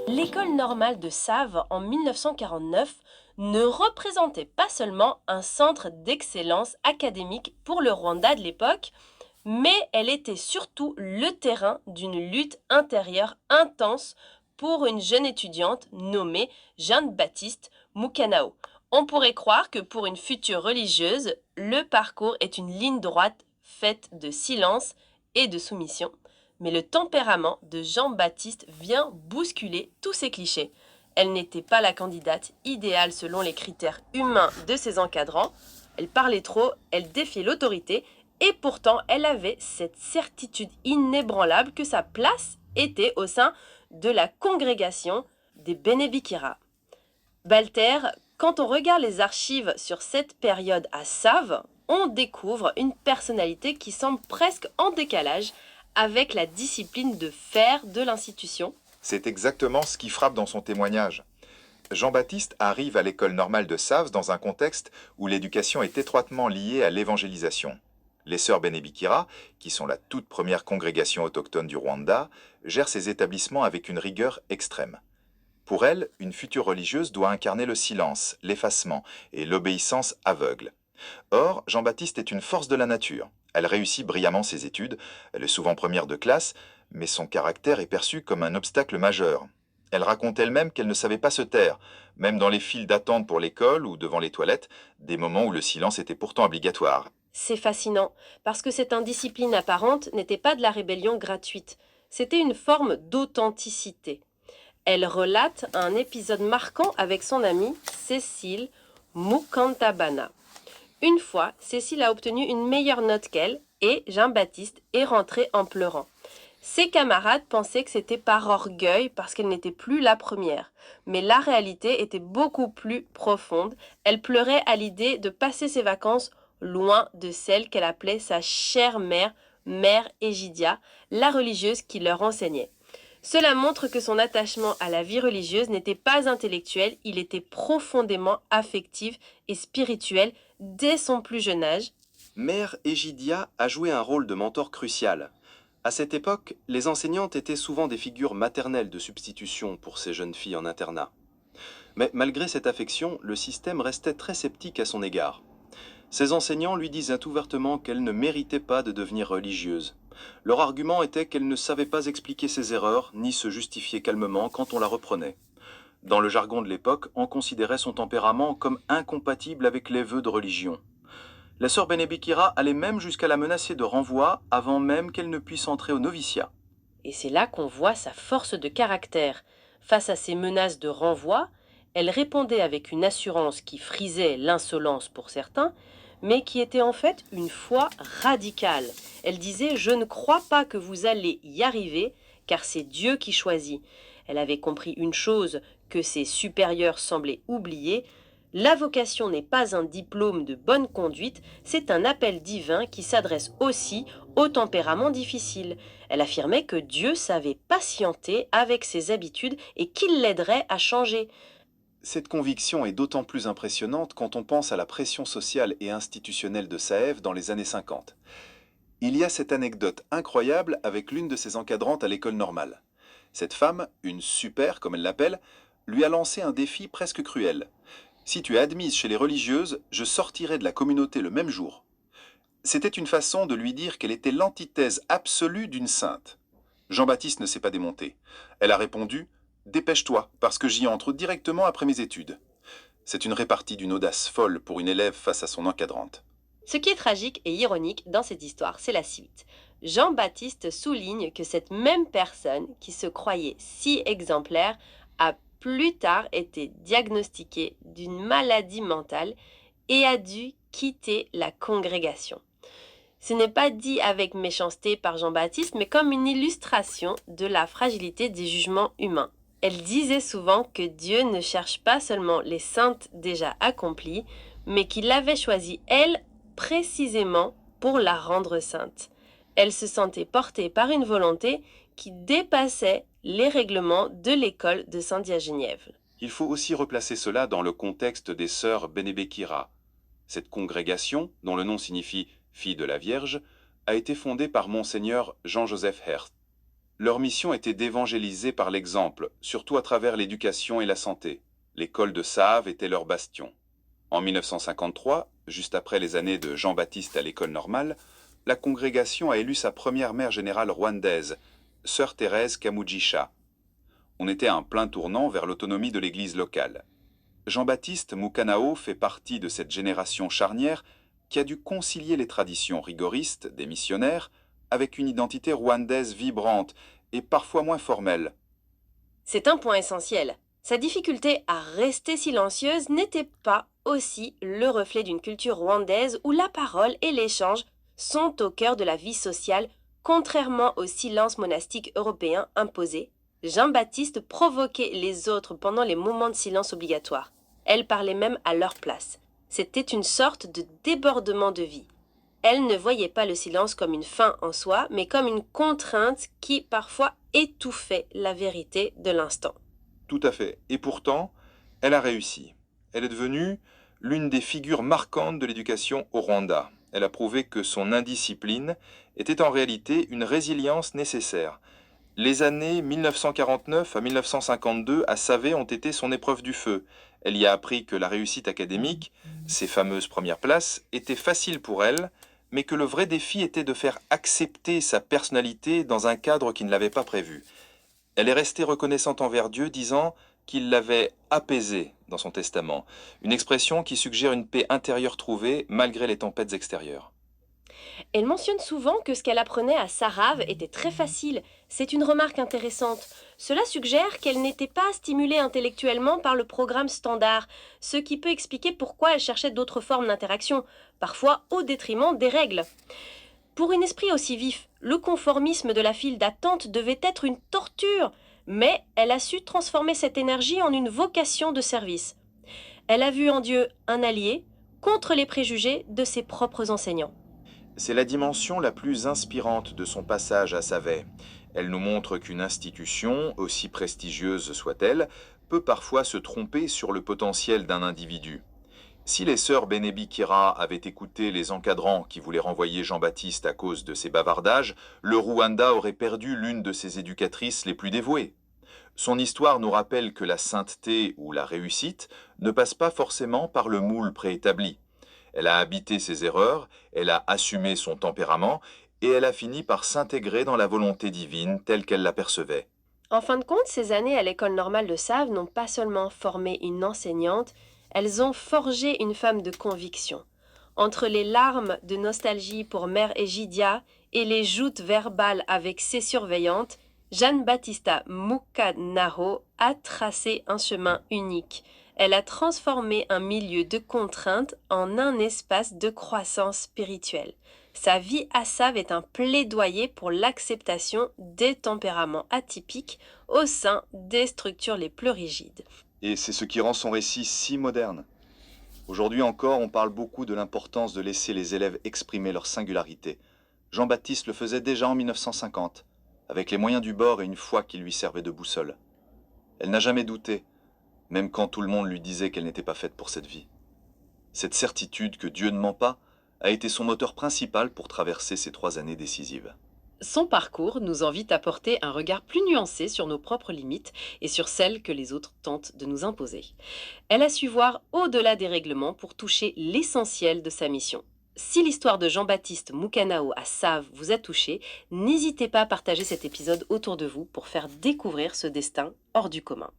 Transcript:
L'école normale de Save en 1949 ne représentait pas seulement un centre d'excellence académique pour le Rwanda de l'époque, mais elle était surtout le terrain d'une lutte intérieure intense pour une jeune étudiante nommée Jeanne-Baptiste Mukanao. On pourrait croire que pour une future religieuse, le parcours est une ligne droite faite de silence et de soumission. Mais le tempérament de Jean-Baptiste vient bousculer tous ces clichés. Elle n'était pas la candidate idéale selon les critères humains de ses encadrants. Elle parlait trop, elle défiait l'autorité et pourtant elle avait cette certitude inébranlable que sa place était au sein de la congrégation des Bénébiquira. Balter, quand on regarde les archives sur cette période à Save, on découvre une personnalité qui semble presque en décalage avec la discipline de fer de l'institution. C'est exactement ce qui frappe dans son témoignage. Jean-Baptiste arrive à l'école normale de Save dans un contexte où l'éducation est étroitement liée à l'évangélisation. Les sœurs Bénébikira, qui sont la toute première congrégation autochtone du Rwanda, gèrent ces établissements avec une rigueur extrême. Pour elles, une future religieuse doit incarner le silence, l'effacement et l'obéissance aveugle. Or, Jean-Baptiste est une force de la nature. Elle réussit brillamment ses études, elle est souvent première de classe, mais son caractère est perçu comme un obstacle majeur. Elle raconte elle-même qu'elle ne savait pas se taire, même dans les files d'attente pour l'école ou devant les toilettes, des moments où le silence était pourtant obligatoire. C'est fascinant, parce que cette indiscipline apparente n'était pas de la rébellion gratuite, c'était une forme d'authenticité. Elle relate un épisode marquant avec son amie Cécile Mukantabana. Une fois, Cécile a obtenu une meilleure note qu'elle et Jean-Baptiste est rentré en pleurant. Ses camarades pensaient que c'était par orgueil parce qu'elle n'était plus la première. Mais la réalité était beaucoup plus profonde. Elle pleurait à l'idée de passer ses vacances loin de celle qu'elle appelait sa chère mère, Mère Égidia, la religieuse qui leur enseignait. Cela montre que son attachement à la vie religieuse n'était pas intellectuel, il était profondément affectif et spirituel dès son plus jeune âge. Mère Égidia a joué un rôle de mentor crucial. À cette époque, les enseignantes étaient souvent des figures maternelles de substitution pour ces jeunes filles en internat. Mais malgré cette affection, le système restait très sceptique à son égard. Ses enseignants lui disaient ouvertement qu'elle ne méritait pas de devenir religieuse. Leur argument était qu'elle ne savait pas expliquer ses erreurs, ni se justifier calmement quand on la reprenait. Dans le jargon de l'époque, on considérait son tempérament comme incompatible avec les vœux de religion. La sœur Bénébikira allait même jusqu'à la menacer de renvoi avant même qu'elle ne puisse entrer au noviciat. Et c'est là qu'on voit sa force de caractère. Face à ces menaces de renvoi, elle répondait avec une assurance qui frisait l'insolence pour certains, mais qui était en fait une foi radicale. Elle disait « Je ne crois pas que vous allez y arriver, car c'est Dieu qui choisit ». Elle avait compris une chose que ses supérieurs semblaient oublier. La vocation n'est pas un diplôme de bonne conduite, c'est un appel divin qui s'adresse aussi au tempérament difficile. Elle affirmait que Dieu savait patienter avec ses habitudes et qu'il l'aiderait à changer. Cette conviction est d'autant plus impressionnante quand on pense à la pression sociale et institutionnelle de Saève dans les années 50. Il y a cette anecdote incroyable avec l'une de ses encadrantes à l'école normale. Cette femme, une super comme elle l'appelle, lui a lancé un défi presque cruel. « Si tu es admise chez les religieuses, je sortirai de la communauté le même jour. » C'était une façon de lui dire qu'elle était l'antithèse absolue d'une sainte. Jean-Baptiste ne s'est pas démonté. Elle a répondu « Dépêche-toi, parce que j'y entre directement après mes études. » C'est une répartie d'une audace folle pour une élève face à son encadrante. Ce qui est tragique et ironique dans cette histoire, c'est la suite. Jean-Baptiste souligne que cette même personne qui se croyait si exemplaire a plus tard été diagnostiquée d'une maladie mentale et a dû quitter la congrégation. Ce n'est pas dit avec méchanceté par Jean-Baptiste, mais comme une illustration de la fragilité des jugements humains. Elle disait souvent que Dieu ne cherche pas seulement les saintes déjà accomplies, mais qu'il l'avait choisie, elle, précisément pour la rendre sainte. Elle se sentait portée par une volonté qui dépassait les règlements de l'école de Saint-Dié-Geneviève. Il faut aussi replacer cela dans le contexte des sœurs Bénébékira. Cette congrégation, dont le nom signifie « fille de la Vierge », a été fondée par Monseigneur Jean-Joseph Herth. Leur mission était d'évangéliser par l'exemple, surtout à travers l'éducation et la santé. L'école de Save était leur bastion. En 1953, juste après les années de Jean-Baptiste à l'école normale, la congrégation a élu sa première mère générale rwandaise, sœur Thérèse Kamujisha. On était à un plein tournant vers l'autonomie de l'église locale. Jean-Baptiste Mukanao fait partie de cette génération charnière qui a dû concilier les traditions rigoristes des missionnaires avec une identité rwandaise vibrante et parfois moins formelle. C'est un point essentiel. Sa difficulté à rester silencieuse n'était pas aussi le reflet d'une culture rwandaise où la parole et l'échange sont au cœur de la vie sociale, contrairement au silence monastique européen imposé. Jean-Baptiste provoquait les autres pendant les moments de silence obligatoires. Elle parlait même à leur place. C'était une sorte de débordement de vie. Elle ne voyait pas le silence comme une fin en soi, mais comme une contrainte qui parfois étouffait la vérité de l'instant. Tout à fait. Et pourtant, elle a réussi. Elle est devenue l'une des figures marquantes de l'éducation au Rwanda. Elle a prouvé que son indiscipline était en réalité une résilience nécessaire. Les années 1949 à 1952 à Save ont été son épreuve du feu. Elle y a appris que la réussite académique, ses fameuses premières places, était facile pour elle, mais que le vrai défi était de faire accepter sa personnalité dans un cadre qui ne l'avait pas prévu. Elle est restée reconnaissante envers Dieu, disant qu'il l'avait apaisée dans son testament, une expression qui suggère une paix intérieure trouvée malgré les tempêtes extérieures. Elle mentionne souvent que ce qu'elle apprenait à Sarave était très facile. C'est une remarque intéressante. Cela suggère qu'elle n'était pas stimulée intellectuellement par le programme standard, ce qui peut expliquer pourquoi elle cherchait d'autres formes d'interaction, parfois au détriment des règles. Pour un esprit aussi vif, le conformisme de la file d'attente devait être une torture, mais elle a su transformer cette énergie en une vocation de service. Elle a vu en Dieu un allié contre les préjugés de ses propres enseignants. C'est la dimension la plus inspirante de son passage à Save. Elle nous montre qu'une institution, aussi prestigieuse soit-elle, peut parfois se tromper sur le potentiel d'un individu. Si les sœurs Benebikira avaient écouté les encadrants qui voulaient renvoyer Jean-Baptiste à cause de ses bavardages, le Rwanda aurait perdu l'une de ses éducatrices les plus dévouées. Son histoire nous rappelle que la sainteté ou la réussite ne passe pas forcément par le moule préétabli. Elle a habité ses erreurs, elle a assumé son tempérament, et elle a fini par s'intégrer dans la volonté divine telle qu'elle l'apercevait. En fin de compte, ces années à l'école normale de Save n'ont pas seulement formé une enseignante, elles ont forgé une femme de conviction. Entre les larmes de nostalgie pour Mère Egidia et les joutes verbales avec ses surveillantes, Jeanne Battista Mukanao a tracé un chemin unique. Elle a transformé un milieu de contraintes en un espace de croissance spirituelle. Sa vie à Save est un plaidoyer pour l'acceptation des tempéraments atypiques au sein des structures les plus rigides. Et c'est ce qui rend son récit si moderne. Aujourd'hui encore, on parle beaucoup de l'importance de laisser les élèves exprimer leur singularité. Jean-Baptiste le faisait déjà en 1950, avec les moyens du bord et une foi qui lui servait de boussole. Elle n'a jamais douté, même quand tout le monde lui disait qu'elle n'était pas faite pour cette vie. Cette certitude que Dieu ne ment pas a été son moteur principal pour traverser ces 3 années décisives. Son parcours nous invite à porter un regard plus nuancé sur nos propres limites et sur celles que les autres tentent de nous imposer. Elle a su voir au-delà des règlements pour toucher l'essentiel de sa mission. Si l'histoire de Jean-Baptiste Mukanao à Save vous a touché, n'hésitez pas à partager cet épisode autour de vous pour faire découvrir ce destin hors du commun.